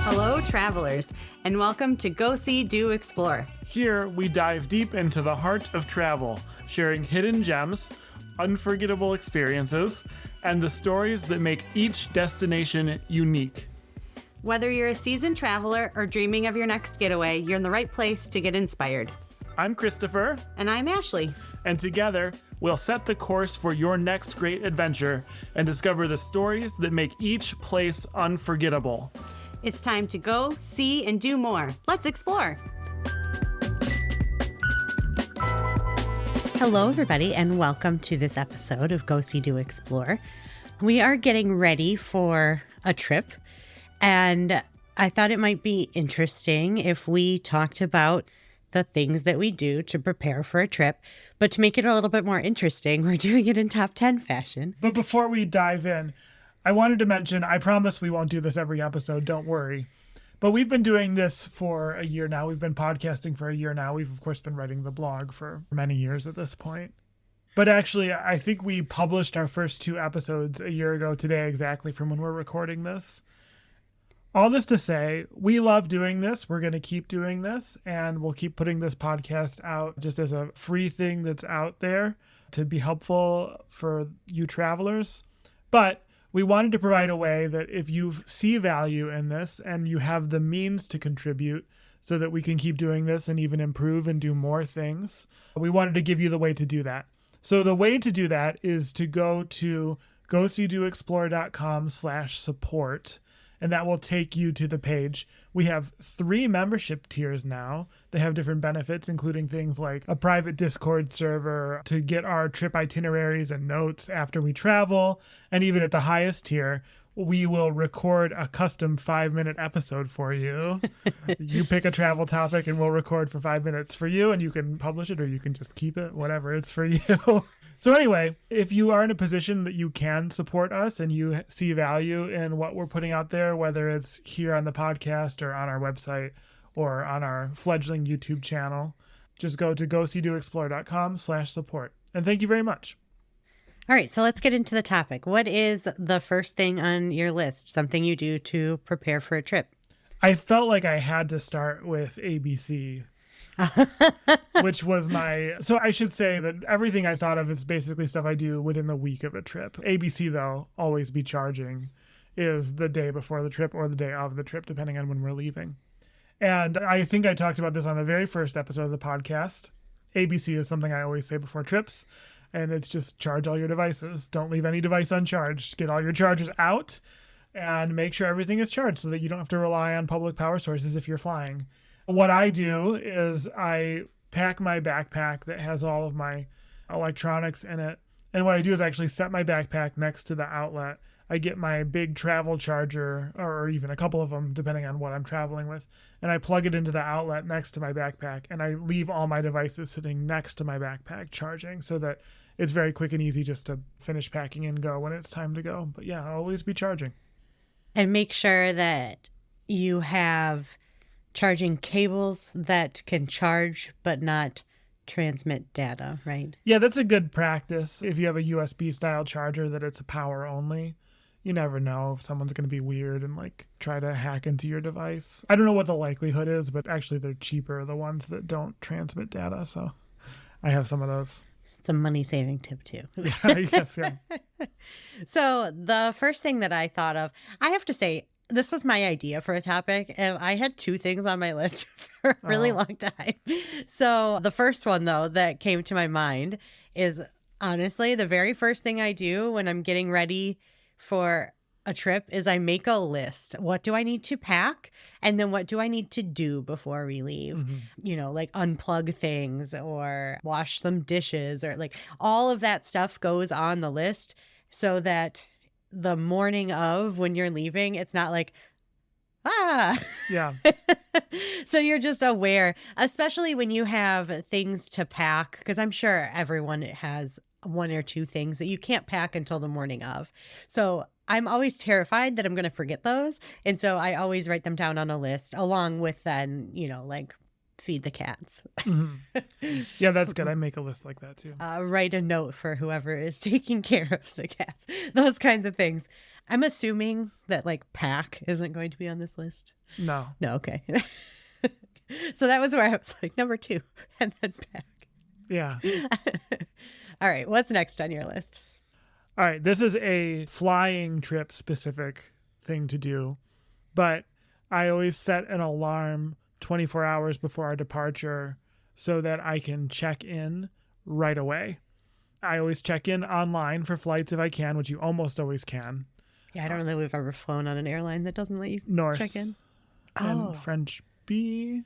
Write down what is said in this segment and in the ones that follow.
Hello, travelers, and welcome to Go See, Do Explore. Here, we dive deep into the heart of travel, sharing hidden gems, unforgettable experiences, and the stories that make each destination unique. Whether you're a seasoned traveler or dreaming of your next getaway, you're in the right place to get inspired. I'm Christopher. And I'm Ashleigh. And together, we'll set the course for your next great adventure and discover the stories that make each place unforgettable. It's time to go, see, and do more. Let's explore. Hello, everybody, and welcome to this episode of Go See, Do Explore. We are getting ready for a trip, and I thought it might be interesting if we talked about the things that we do to prepare for a trip, but to make it a little bit more interesting, we're doing it in top 10 fashion. But before we dive in, I wanted to mention, I promise we won't do this every episode, don't worry. But we've been doing this for a year now. We've been podcasting for a year now. We've, of course, been writing the blog for many years at this point. But actually, I think we published our first 2 episodes a year ago today, exactly from when we're recording this. All this to say, we love doing this. We're going to keep doing this, and we'll keep putting this podcast out just as a free thing that's out there to be helpful for you travelers. But we wanted to provide a way that if you see value in this and you have the means to contribute so that we can keep doing this and even improve and do more things, we wanted to give you the way to do that. So the way to do that is to go to goseedoexplore.com/support, and that will take you to the page. We have 3 membership tiers now. They have different benefits, including things like a private Discord server to get our trip itineraries and notes after we travel. And even at the highest tier, we will record a custom 5-minute episode for you. You pick a travel topic and we'll record for 5 minutes for you, and you can publish it or you can just keep it, whatever, it's for you. So anyway, if you are in a position that you can support us and you see value in what we're putting out there, whether it's here on the podcast or on our website or on our fledgling YouTube channel, just go to goseedoexplore.com/support. And thank you very much. All right, so let's get into the topic. What is the first thing on your list, something you do to prepare for a trip? I felt like I had to start with ABC. Which was so I should say that everything I thought of is basically stuff I do within the week of a trip. ABC, though, always be charging, is the day before the trip or the day of the trip, depending on when we're leaving. And I think I talked about this on the very first episode of the podcast. ABC is something I always say before trips, and it's just charge all your devices. Don't leave any device uncharged. Get all your chargers out and make sure everything is charged so that you don't have to rely on public power sources if you're flying. What I do is I pack my backpack that has all of my electronics in it. And what I do is actually set my backpack next to the outlet. I get my big travel charger, or even a couple of them, depending on what I'm traveling with, and I plug it into the outlet next to my backpack, and I leave all my devices sitting next to my backpack charging so that it's very quick and easy just to finish packing and go when it's time to go. But yeah, I'll always be charging. And make sure that you have charging cables that can charge but not transmit data, right? Yeah, that's a good practice. If you have a USB style charger that it's a power only, you never know if someone's going to be weird and try to hack into your device. I don't know what the likelihood is, but actually they're cheaper, the ones that don't transmit data. So I have some of those. It's a money saving tip too. Yeah, I guess, yeah. So the first thing that I thought of, I have to say, this was my idea for a topic, and I had 2 things on my list for a really long time. So the first one, though, that came to my mind is honestly the very first thing I do when I'm getting ready for a trip is I make a list. What do I need to pack? And then what do I need to do before we leave? Mm-hmm. You know, like unplug things or wash some dishes or all of that stuff goes on the list so that the morning of when you're leaving, it's not yeah. So you're just aware, especially when you have things to pack, because I'm sure everyone has 1 or 2 things that you can't pack until the morning of. So I'm always terrified that I'm going to forget those. And so I always write them down on a list along with then, feed the cats. Mhm. Yeah, that's good. I make a list like that too. Write a note for whoever is taking care of the cats. Those kinds of things. I'm assuming that like pack isn't going to be on this list. No. No, okay. So that was where I was like number 2 and then pack. Yeah. All right, what's next on your list? All right, this is a flying trip specific thing to do, but I always set an alarm 24 hours before our departure so that I can check in right away. I always check in online for flights if I can, which you almost always can. Yeah, I don't know that we've ever flown on an airline that doesn't let you Norse check in. and French B.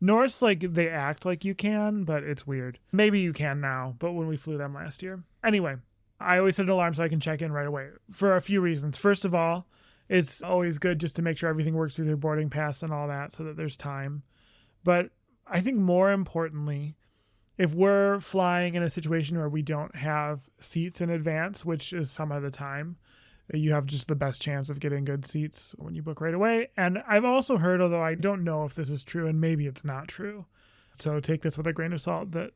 Norse, like, they act like you can, but it's weird. Maybe you can now, but when we flew them last year. Anyway, I always set an alarm so I can check in right away for a few reasons. First of all, it's always good just to make sure everything works through their boarding pass and all that so that there's time. But I think more importantly, if we're flying in a situation where we don't have seats in advance, which is some of the time, you have just the best chance of getting good seats when you book right away. And I've also heard, although I don't know if this is true and maybe it's not true, so take this with a grain of salt, that,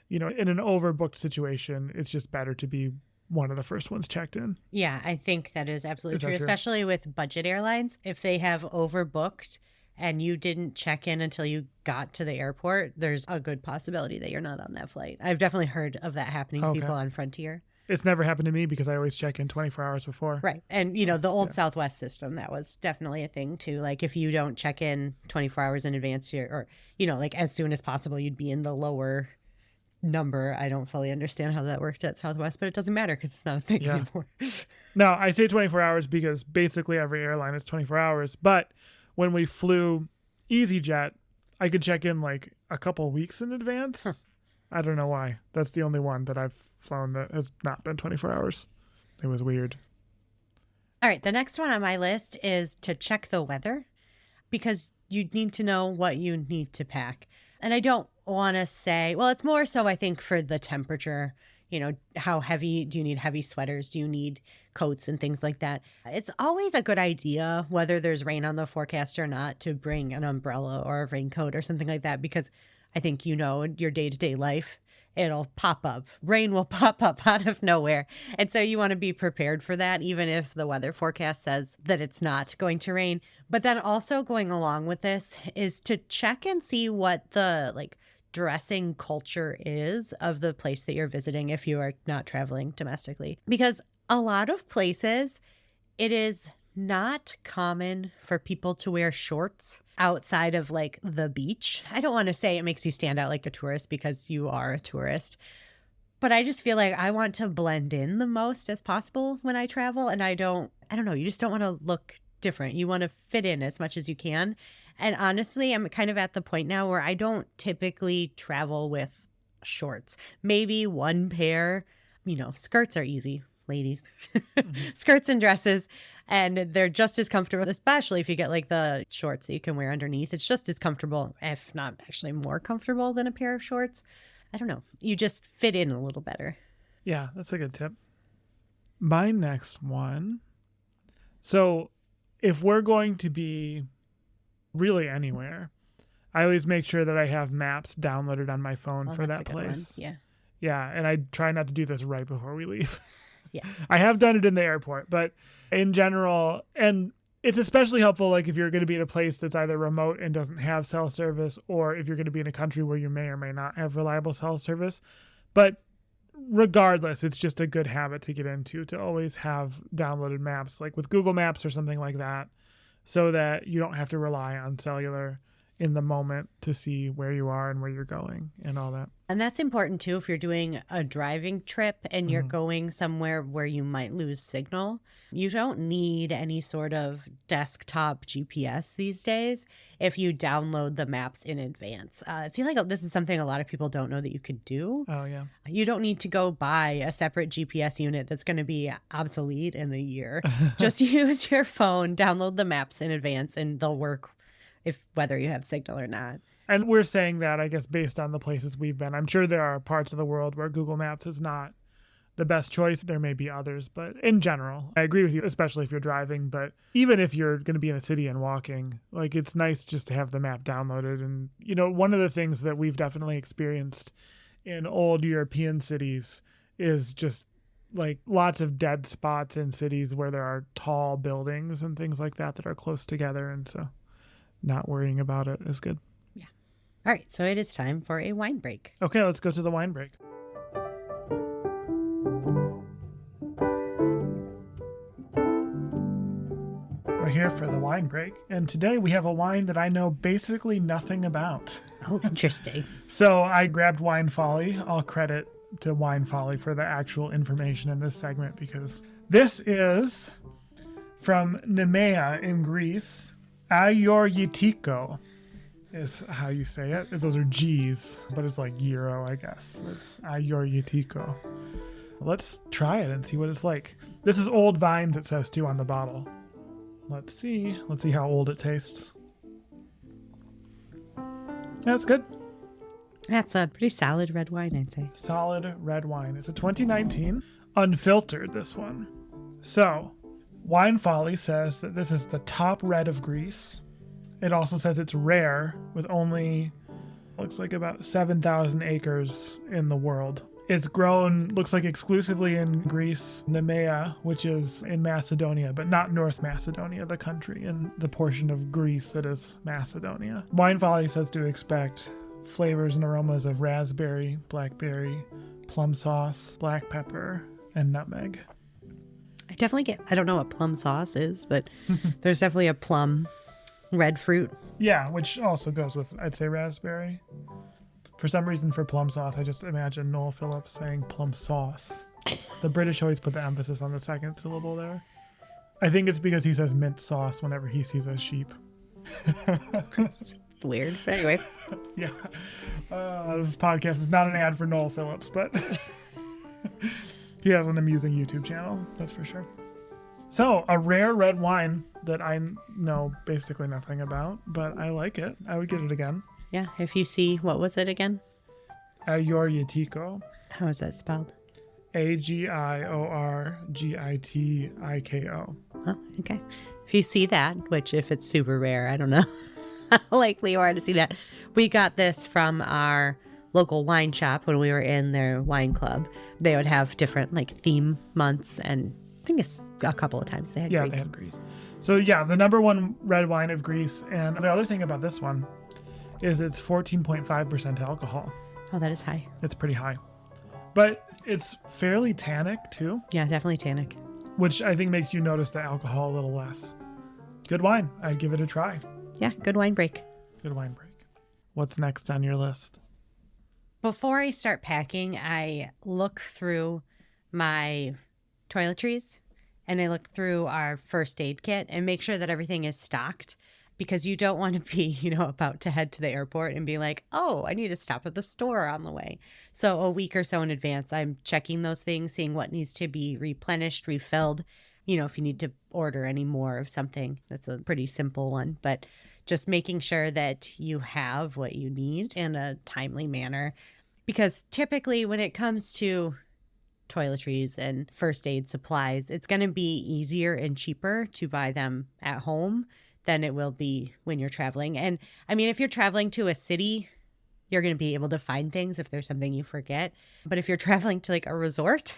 you know, in an overbooked situation, it's just better to be one of the first ones checked in. Yeah, I think that is absolutely Is that true, true? especially with budget airlines. If they have overbooked and you didn't check in until you got to the airport, there's a good possibility that you're not on that flight. I've definitely heard of that happening to Okay. people on Frontier. It's never happened to me because I always check in 24 hours before. Right. And, you know, the old Southwest system, that was definitely a thing too. Like if you don't check in 24 hours in advance, or, you know, like as soon as possible, you'd be in the lower number. I don't fully understand how that worked at Southwest, but it doesn't matter because it's not a thing Yeah. anymore. Now, I say 24 hours because basically every airline is 24 hours. But when we flew EasyJet, I could check in like a couple weeks in advance. Huh. I don't know why. That's the only one that I've flown that has not been 24 hours. It was weird. All right. The next one on my list is to check the weather, because you need to know what you need to pack. And I don't want to say, well, it's more so I think for the temperature, you know, how heavy do you need heavy sweaters? Do you need coats and things like that? It's always a good idea, whether there's rain on the forecast or not, to bring an umbrella or a raincoat or something like that, because I think, you know, in your day-to-day life, it'll pop up. Rain will pop up out of nowhere. And so you want to be prepared for that, even if the weather forecast says that it's not going to rain. But then also going along with this is to check and see what the like dressing culture is of the place that you're visiting if you are not traveling domestically. Because a lot of places, it is not common for people to wear shorts outside of like the beach. I don't want to say it makes you stand out like a tourist, because you are a tourist, but I just feel like I want to blend in the most as possible when I travel. And I don't know, you just don't want to look different. You want to fit in as much as you can. And honestly, I'm kind of at the point now where I don't typically travel with shorts. Maybe one pair, you know, skirts are easy, ladies. Skirts and dresses, and they're just as comfortable, especially if you get like the shorts that you can wear underneath. It's just as comfortable, if not actually more comfortable than a pair of shorts. I don't know. You just fit in a little better. Yeah, that's a good tip. My next one. So if we're going to be really anywhere, I always make sure that I have maps downloaded on my phone Well, for that's that a good one. place. Yeah. Yeah, and I try not to do this right before we leave. Yes. I have done it in the airport, but in general, and it's especially helpful like if you're going to be in a place that's either remote and doesn't have cell service, or if you're going to be in a country where you may or may not have reliable cell service. But regardless, it's just a good habit to get into, to always have downloaded maps, like with Google Maps or something like that, so that you don't have to rely on cellular in the moment to see where you are and where you're going and all that. And that's important too if you're doing a driving trip and you're going somewhere where you might lose signal. You don't need any sort of desktop GPS these days if you download the maps in advance. I feel like this is something a lot of people don't know that you could do. Oh, yeah. You don't need to go buy a separate GPS unit that's going to be obsolete in a year. Just use your phone, download the maps in advance, and they'll work if whether you have signal or not. And we're saying that, I guess, based on the places we've been. I'm sure there are parts of the world where Google Maps is not the best choice. There may be others, but in general, I agree with you, especially if you're driving. But even if you're going to be in a city and walking, like it's nice just to have the map downloaded. And, one of the things that we've definitely experienced in old European cities is just like lots of dead spots in cities where there are tall buildings and things like that are close together. And so not worrying about it is good. Yeah. All right. So it is time for a wine break. Okay, let's go to the wine break. We're here for the wine break. And today we have a wine that I know basically nothing about. Oh, interesting. So I grabbed Wine Folly. All credit to Wine Folly for the actual information in this segment, because this is from Nemea in Greece. Ayorgitiko is how you say it. Those are G's, but it's like euro, I guess. It's Ayorgitiko. Let's try it and see what it's like. This is old vines, it says too on the bottle. Let's see how old it tastes. That's good. That's a pretty solid red wine, I'd say. Solid red wine. It's a 2019, unfiltered, this one. So, Wine Folly says that this is the top red of Greece. It also says it's rare, with only, looks like about 7,000 acres in the world. It's grown, looks like exclusively in Greece, Nemea, which is in Macedonia, but not North Macedonia, the country, in the portion of Greece that is Macedonia. Wine Folly says to expect flavors and aromas of raspberry, blackberry, plum sauce, black pepper, and nutmeg. I don't know what plum sauce is, but there's definitely a plum red fruit. Yeah, which also goes with, I'd say, raspberry. For some reason, for plum sauce, I just imagine Noel Phillips saying plum sauce. The British always put the emphasis on the second syllable there. I think it's because he says mint sauce whenever he sees a sheep. It's weird, but anyway. Yeah. This podcast is not an ad for Noel Phillips, but he has an amusing YouTube channel, that's for sure. So, a rare red wine that I know basically nothing about, but I like it. I would get it again. Yeah, if you see, what was it again? Ayorgitiko. How is that spelled? Agiorgitiko. Oh, okay. If you see that, which if it's super rare, I don't know how likely you are to see that. We got this from our local wine shop when we were in their wine club. They would have different theme months, and I think it's a couple of times they had Greek. They had Greece. So yeah, the number one red wine of Greece. And the other thing about this one is it's 14.5% alcohol. Oh, that is high. It's pretty high. But it's fairly tannic too. Yeah, definitely tannic. Which I think makes you notice the alcohol a little less. Good wine. I'd give it a try. Yeah, good wine break. Good wine break. What's next on your list? Before I start packing, I look through my toiletries and I look through our first aid kit and make sure that everything is stocked, because you don't want to be, about to head to the airport and be like, oh, I need to stop at the store on the way. So a week or so in advance, I'm checking those things, seeing what needs to be replenished, refilled. If you need to order any more of something, that's a pretty simple one, but just making sure that you have what you need in a timely manner. Because typically when it comes to toiletries and first aid supplies, it's going to be easier and cheaper to buy them at home than it will be when you're traveling. And I mean, if you're traveling to a city, you're going to be able to find things if there's something you forget. But if you're traveling to a resort,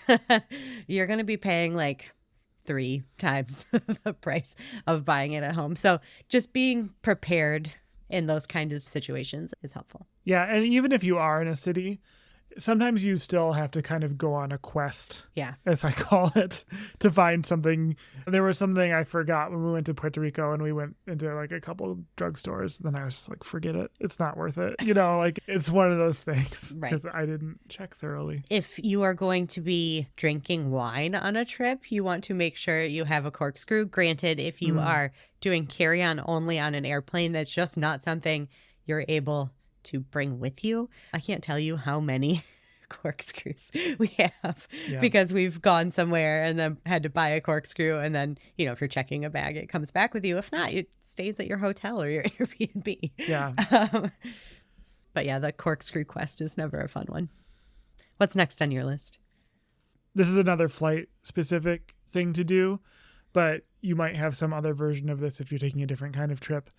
you're going to be paying 3 times the price of buying it at home. So just being prepared in those kinds of situations is helpful. Yeah, and even if you are in a city, sometimes you still have to kind of go on a quest, as I call it, to find something. There was something I forgot when we went to Puerto Rico, and we went into a couple drugstores. Then I was just like, forget it. It's not worth it. It's one of those things because I didn't check thoroughly. If you are going to be drinking wine on a trip, you want to make sure you have a corkscrew. Granted, if you are doing carry-on only on an airplane, that's just not something you're able to bring with you. I can't tell you how many corkscrews we have because we've gone somewhere and then had to buy a corkscrew, and then if you're checking a bag, it comes back with you. If not, it stays at your hotel or your Airbnb. But yeah, the corkscrew quest is never a fun one. What's next on your list? This is another flight specific thing to do, but you might have some other version of this if you're taking a different kind of trip.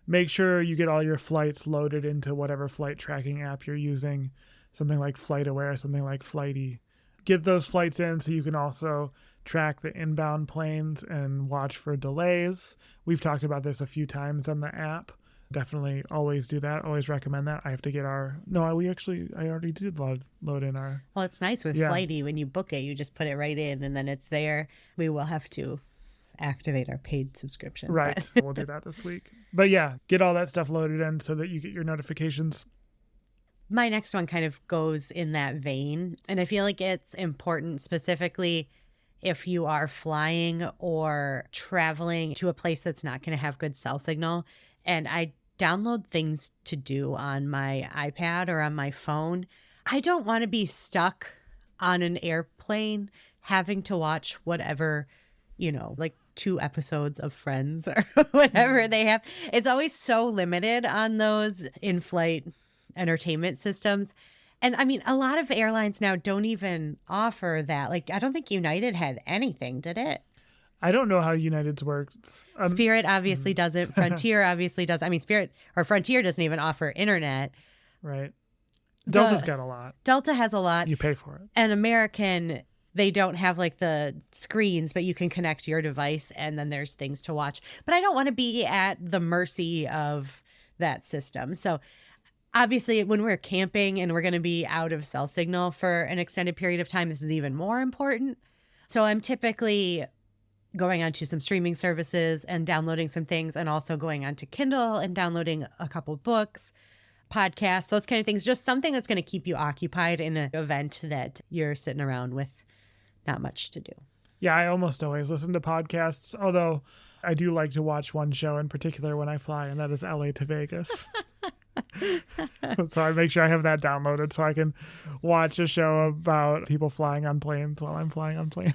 Make sure you get all your flights loaded into whatever flight tracking app you're using, something like FlightAware, something like Flighty. Get those flights in so you can also track the inbound planes and watch for delays. We've talked about this a few times on the app. Definitely always do that. Always recommend that. I have to get I already did load in our. Well, it's nice with Flighty. When you book it, you just put it right in and then it's there. We will have to activate our paid subscription. Right. We'll do that this week. But yeah, get all that stuff loaded in so that you get your notifications. My next one kind of goes in that vein. And I feel like it's important specifically if you are flying or traveling to a place that's not going to have good cell signal. And I download things to do on my iPad or on my phone. I don't want to be stuck on an airplane having to watch whatever, like 2 episodes of Friends or whatever they have. It's always so limited on those in-flight entertainment systems. And I mean, a lot of airlines now don't even offer that. Like, I don't think United had anything, did it? I don't know how United's works. Spirit obviously doesn't. Frontier obviously does. I mean, Spirit or Frontier doesn't even offer internet. Right. Delta's got a lot. Delta has a lot. You pay for it. And American, they don't have like the screens, but you can connect your device and then there's things to watch. But I don't want to be at the mercy of that system. So obviously, when we're camping and we're going to be out of cell signal for an extended period of time, this is even more important. So I'm typically going onto some streaming services and downloading some things, and also going onto Kindle and downloading a couple books, podcasts, those kind of things. Just something that's going to keep you occupied in an event that you're sitting around with not much to do. Yeah, I almost always listen to podcasts, although I do like to watch one show in particular when I fly, and that is LA to Vegas. So I make sure I have that downloaded so I can watch a show about people flying on planes while I'm flying on planes.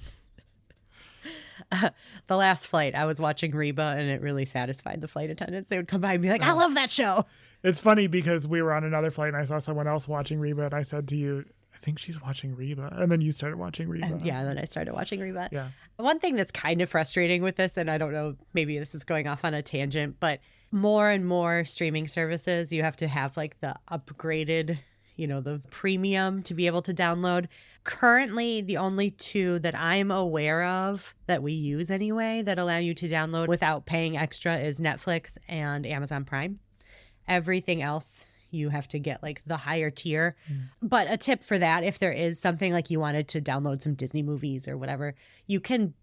The last flight, I was watching Reba, and it really satisfied the flight attendants. They would come by and be like, I love that show. It's funny because we were on another flight and I saw someone else watching Reba, and I said to you, I think she's watching Reba. And then you started watching Reba. And then I started watching Reba. Yeah. One thing that's kind of frustrating with this, and I don't know, maybe this is going off on a tangent, but more and more streaming services, you have to have like the upgraded, the premium to be able to download. Currently, the only 2 that I'm aware of that we use anyway that allow you to download without paying extra is Netflix and Amazon Prime. Everything else, you have to get like the higher tier. But a tip for that, if there is something like you wanted to download some Disney movies or whatever, you can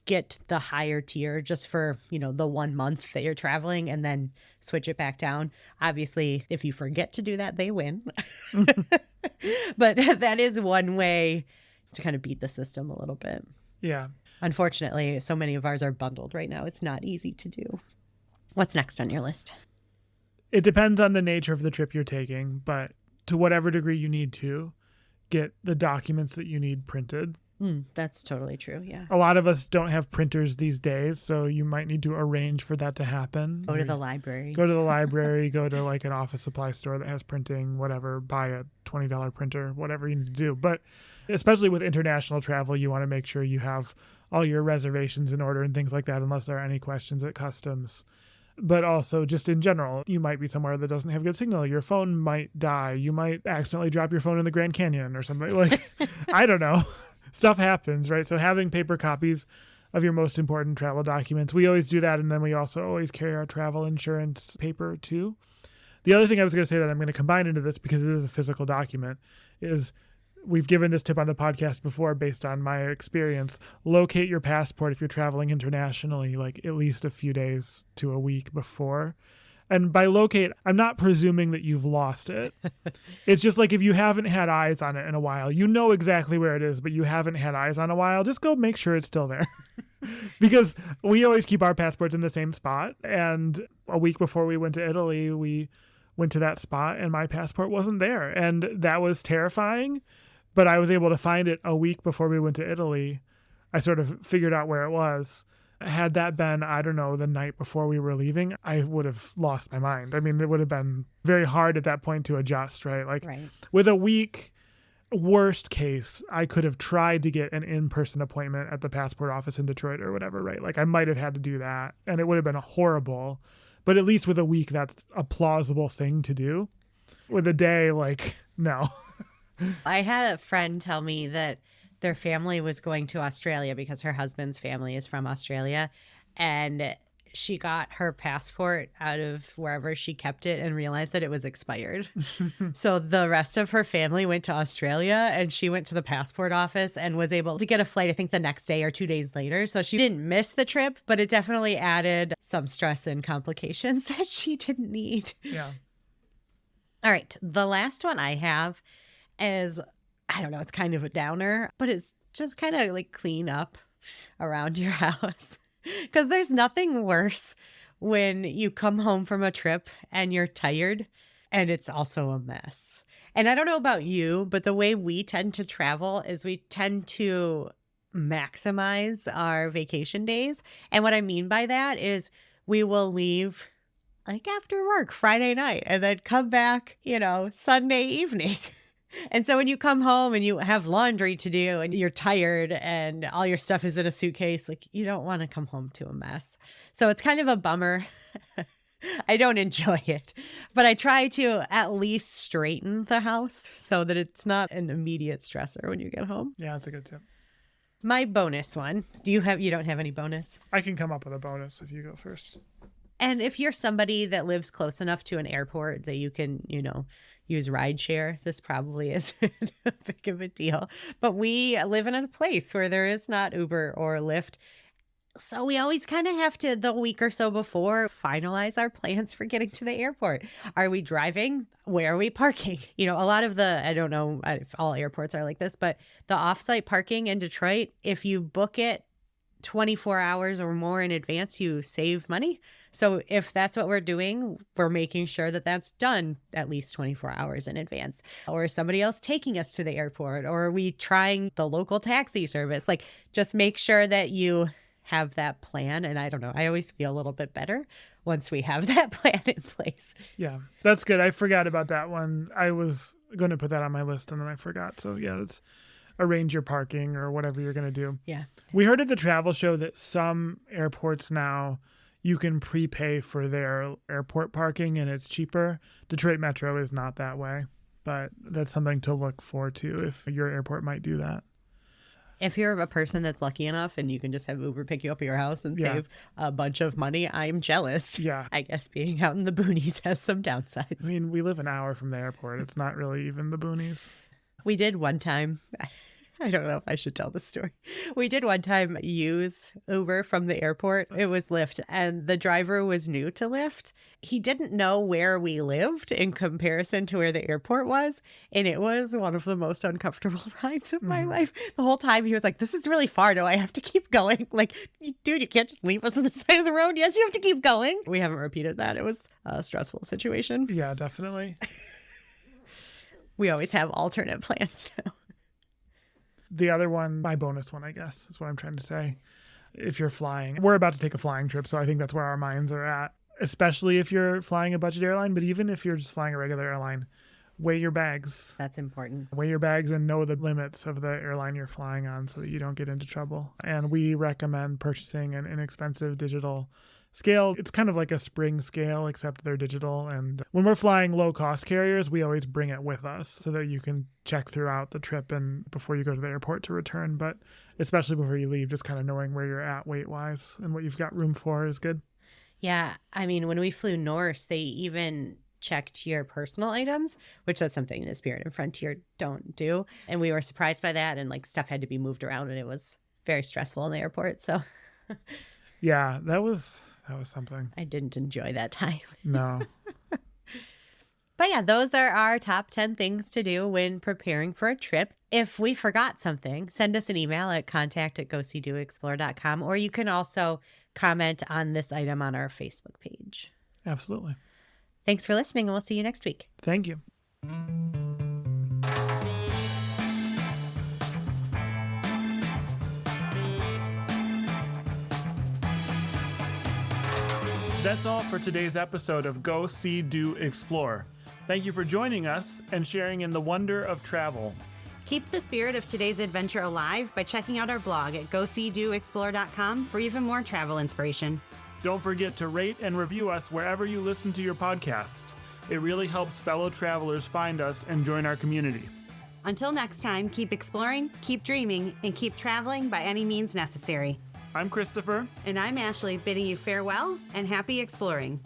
get the higher tier just for, the 1 month that you're traveling and then switch it back down. Obviously, if you forget to do that, they win. But that is one way to kind of beat the system a little bit. Yeah. Unfortunately, so many of ours are bundled right now. It's not easy to do. What's next on your list? It depends on the nature of the trip you're taking, but to whatever degree you need to, get the documents that you need printed. That's totally true. Yeah. A lot of us don't have printers these days, so you might need to arrange for that to happen. Go to the library. Go to like an office supply store that has printing, whatever, buy a $20 printer, whatever you need to do. But especially with international travel, you want to make sure you have all your reservations in order and things like that, unless there are any questions at customs. But also just in general, you might be somewhere that doesn't have good signal. Your phone might die. You might accidentally drop your phone in the Grand Canyon or something. Like, I don't know. Stuff happens, right? So having paper copies of your most important travel documents, we always do that. And then we also always carry our travel insurance paper too. The other thing I was going to say that I'm going to combine into this, because it is a physical document, is we've given this tip on the podcast before based on my experience. Locate your passport if you're traveling internationally, like at least a few days to a week before. And by locate, I'm not presuming that you've lost it. It's just like if you haven't had eyes on it in a while, you know exactly where it is, but you haven't had eyes on a while, just go make sure it's still there. Because we always keep our passports in the same spot. And a week before we went to Italy, we went to that spot and my passport wasn't there. And that was terrifying. But I was able to find it a week before we went to Italy. I sort of figured out where it was. Had that been, I don't know, the night before we were leaving, I would have lost my mind. I mean, it would have been very hard at that point to adjust, right? Like right. With a week, worst case, I could have tried to get an in-person appointment at the passport office in Detroit or whatever, right? Like I might have had to do that and it would have been horrible. But at least with a week, that's a plausible thing to do. With a day, like, no. I had a friend tell me that their family was going to Australia because her husband's family is from Australia. And she got her passport out of wherever she kept it and realized that it was expired. So the rest of her family went to Australia and she went to the passport office and was able to get a flight, I think the next day or 2 days later. So she didn't miss the trip, but it definitely added some stress and complications that she didn't need. Yeah. All right. The last one I have is, I don't know, it's kind of a downer, but it's just kind of like clean up around your house. Because there's nothing worse when you come home from a trip and you're tired and it's also a mess. And I don't know about you, but the way we tend to travel is we tend to maximize our vacation days. And what I mean by that is we will leave like after work Friday night and then come back, Sunday evening. And so when you come home and you have laundry to do and you're tired and all your stuff is in a suitcase, like you don't want to come home to a mess. So it's kind of a bummer. I don't enjoy it, but I try to at least straighten the house so that it's not an immediate stressor when you get home. Yeah, that's a good tip. My bonus one. You don't have any bonus? I can come up with a bonus if you go first. And if you're somebody that lives close enough to an airport that you can, use rideshare, this probably isn't a big of a deal. But we live in a place where there is not Uber or Lyft. So we always kind of have to, the week or so before, finalize our plans for getting to the airport. Are we driving? Where are we parking? A lot of I don't know if all airports are like this, but the offsite parking in Detroit, if you book it 24 hours or more in advance, you save money. So if that's what we're doing, we're making sure that that's done at least 24 hours in advance. Or is somebody else taking us to the airport? Or are we trying the local taxi service? Like, just make sure that you have that plan. And I don't know, I always feel a little bit better once we have that plan in place. Yeah, that's good. I forgot about that one. I was going to put that on my list and then I forgot. So yeah, let's arrange your parking or whatever you're going to do. Yeah. We heard at the travel show that some airports now you can prepay for their airport parking and it's cheaper. Detroit Metro is not that way, but that's something to look forward to if your airport might do that. If you're a person that's lucky enough and you can just have Uber pick you up at your house and save a bunch of money, I'm jealous. Yeah. I guess being out in the boonies has some downsides. I mean, we live an hour from the airport. It's not really even the boonies. We did one time. I don't know if I should tell this story. We did one time use Uber from the airport. It was Lyft, and the driver was new to Lyft. He didn't know where we lived in comparison to where the airport was, and it was one of the most uncomfortable rides of my life. The whole time he was like, "This is really far. Do I have to keep going?" Like, dude, you can't just leave us on the side of the road. Yes, you have to keep going. We haven't repeated that. It was a stressful situation. Yeah, definitely. We always have alternate plans now. The other one, my bonus one, I guess, is what I'm trying to say. If you're flying, we're about to take a flying trip, so I think that's where our minds are at, especially if you're flying a budget airline. But even if you're just flying a regular airline, weigh your bags. That's important. Weigh your bags and know the limits of the airline you're flying on so that you don't get into trouble. And we recommend purchasing an inexpensive digital scale. It's kind of like a spring scale, except they're digital. And when we're flying low cost carriers, we always bring it with us so that you can check throughout the trip and before you go to the airport to return. But especially before you leave, just kind of knowing where you're at weight wise and what you've got room for is good. Yeah. I mean, when we flew Norse, they even checked your personal items, which that's something that Spirit and Frontier don't do. And we were surprised by that. And like stuff had to be moved around and it was very stressful in the airport. So yeah, that was something. I didn't enjoy that time. No. But yeah, those are our top 10 things to do when preparing for a trip. If we forgot something, send us an email at contact@goseedoexplore.com, or you can also comment on this item on our Facebook page. Absolutely. Thanks for listening, and we'll see you next week. Thank you. That's all for today's episode of Go, See, Do, Explore. Thank you for joining us and sharing in the wonder of travel. Keep the spirit of today's adventure alive by checking out our blog at GoSeeDoExplore.com for even more travel inspiration. Don't forget to rate and review us wherever you listen to your podcasts. It really helps fellow travelers find us and join our community. Until next time, keep exploring, keep dreaming, and keep traveling by any means necessary. I'm Christopher. And I'm Ashleigh, bidding you farewell and happy exploring.